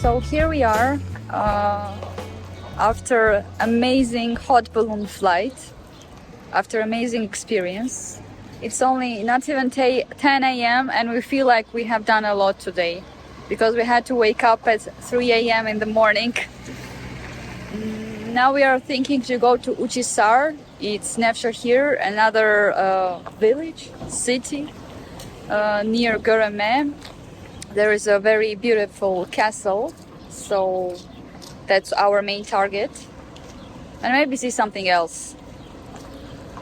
So here we are after amazing hot balloon flight, after amazing experience. It's only not even 10 a.m. and we feel like we have done a lot today because we had to wake up at 3 a.m. in the morning. Now we are thinking to go to Uchisar. It's near here, another village, city near Goreme. There is a very beautiful castle, so that's our main target. And maybe see something else.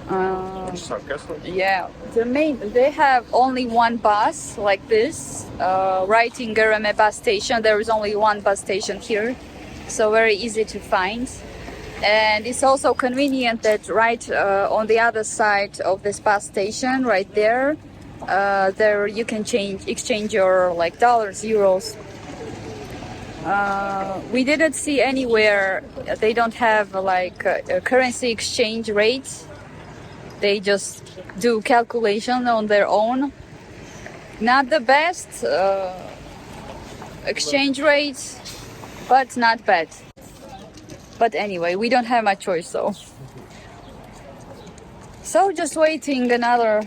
Uchisar Castle? Yeah, they have only one bus like this. Right in Goreme bus station, there is only one bus station here, so very easy to find. And it's also convenient that right on the other side of this bus station, right there, there you can exchange your like dollars, euros. We didn't see anywhere they don't have like a currency exchange rate. They just do calculation on their own. Not the best exchange rate, but not bad. But anyway, we don't have much choice, so just waiting another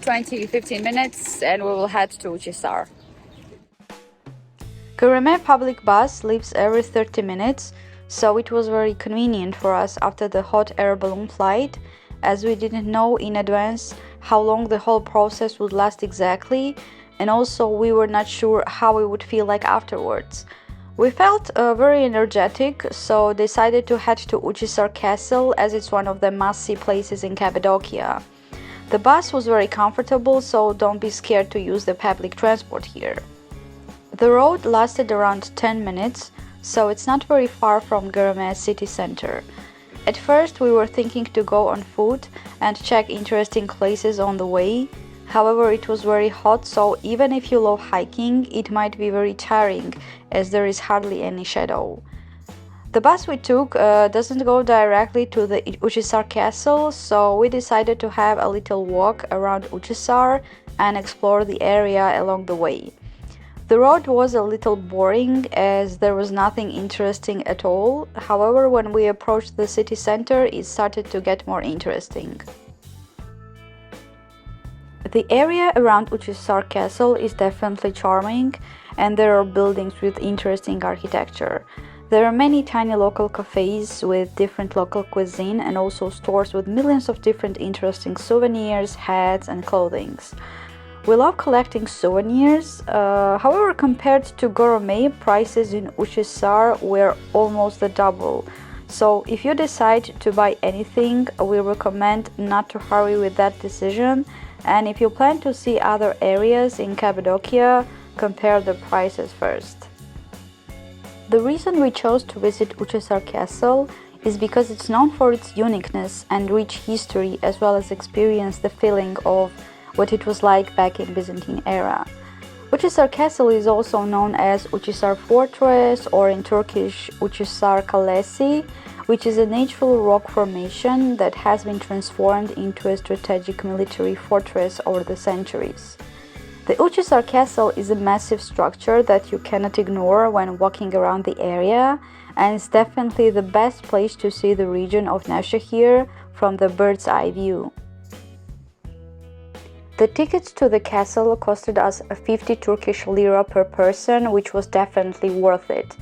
20-15 minutes and we will head to Uchisar. Goreme public bus leaves every 30 minutes, so it was very convenient for us after the hot air balloon flight, as we didn't know in advance how long the whole process would last exactly, and also we were not sure how we would feel like afterwards. We felt very energetic, so decided to head to Uchisar Castle as it's one of the must-see places in Cappadocia. The bus was very comfortable, so don't be scared to use the public transport here. The road lasted around 10 minutes, so it's not very far from Goreme city center. At first we were thinking to go on foot and check interesting places on the way. However, it was very hot, so even if you love hiking, it might be very tiring as there is hardly any shadow. The bus we took doesn't go directly to the Uchisar Castle, so we decided to have a little walk around Uchisar and explore the area along the way. The road was a little boring as there was nothing interesting at all. However, when we approached the city center, it started to get more interesting. The area around Uchisar Castle is definitely charming, and there are buildings with interesting architecture. There are many tiny local cafes with different local cuisine and also stores with millions of different interesting souvenirs, hats and clothing. We love collecting souvenirs, however compared to Goreme, prices in Uchisar were almost the double. So if you decide to buy anything, we recommend not to hurry with that decision, and if you plan to see other areas in Cappadocia, compare the prices first. The reason we chose to visit Uchisar Castle is because it's known for its uniqueness and rich history, as well as experience the feeling of what it was like back in Byzantine era. Uchisar Castle is also known as Uchisar Fortress, or in Turkish Uchisar Castle, which is a natural rock formation that has been transformed into a strategic military fortress over the centuries. The Uchisar Castle is a massive structure that you cannot ignore when walking around the area, and it's definitely the best place to see the region of Nevşehir from the bird's eye view. The tickets to the castle costed us 50 Turkish lira per person, which was definitely worth it.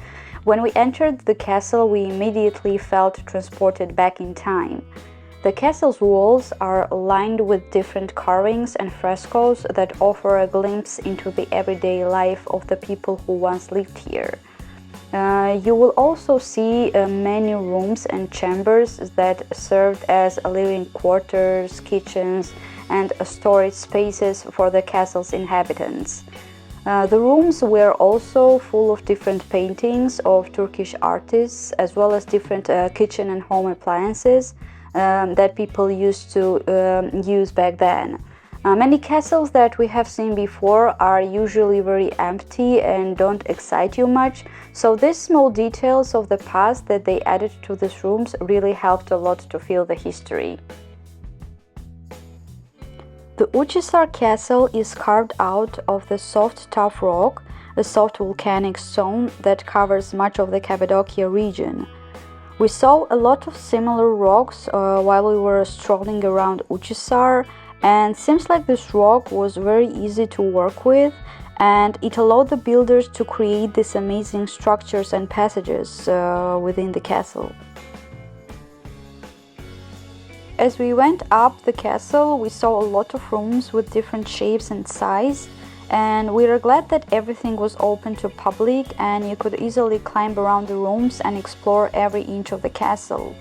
When we entered the castle, we immediately felt transported back in time. The castle's walls are lined with different carvings and frescoes that offer a glimpse into the everyday life of the people who once lived here. You will also see many rooms and chambers that served as living quarters, kitchens, and storage spaces for the castle's inhabitants. The rooms were also full of different paintings of Turkish artists, as well as different kitchen and home appliances that people used to use back then. Many castles that we have seen before are usually very empty and don't excite you much, so these small details of the past that they added to these rooms really helped a lot to feel the history. The Uchisar Castle is carved out of the soft tuff rock a soft volcanic stone that covers much of the Cappadocia region. We saw a lot of similar rocks while we were strolling around Uchisar, and seems like this rock was very easy to work with, and it allowed the builders to create these amazing structures and passages within the castle. As we went up the castle, we saw a lot of rooms with different shapes and size, and we were glad that everything was open to public and you could easily climb around the rooms and explore every inch of the castle.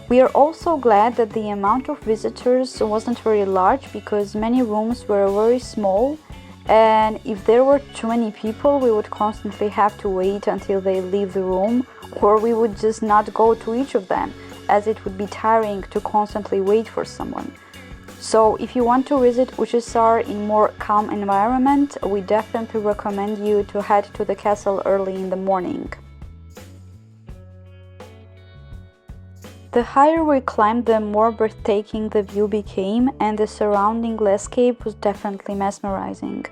We are also glad that the amount of visitors wasn't very large, because many rooms were very small, and if there were too many people we would constantly have to wait until they leave the room, or we would just not go to each of them, as it would be tiring to constantly wait for someone. So if you want to visit Uchisar in more calm environment, we definitely recommend you to head to the castle early in the morning. The higher we climbed, the more breathtaking the view became, and the surrounding landscape was definitely mesmerizing.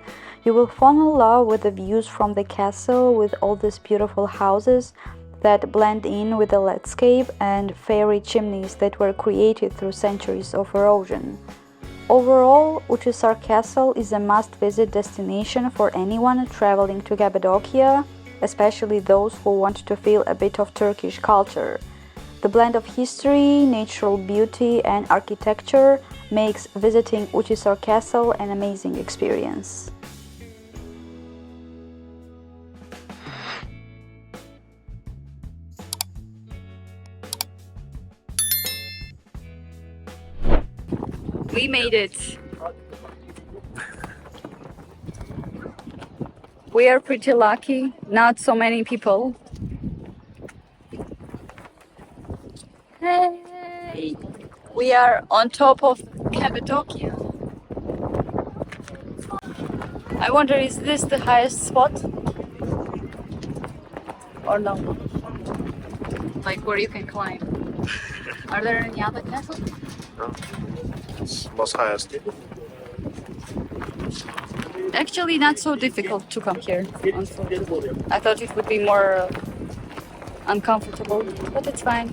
You will fall in love with the views from the castle, with all these beautiful houses that blend in with the landscape and fairy chimneys that were created through centuries of erosion. Overall, Uchisar Castle is a must-visit destination for anyone traveling to Cappadocia, especially those who want to feel a bit of Turkish culture. The blend of history, natural beauty, and architecture makes visiting Uchisar Castle an amazing experience. We made it! We are pretty lucky, not so many people. Hey! We are on top of Cappadocia. I wonder, is this the highest spot? Or no? Like where you can climb? Are there any other castles? No. It's most highest. Actually, not so difficult to come here. I thought it would be more uncomfortable, but it's fine.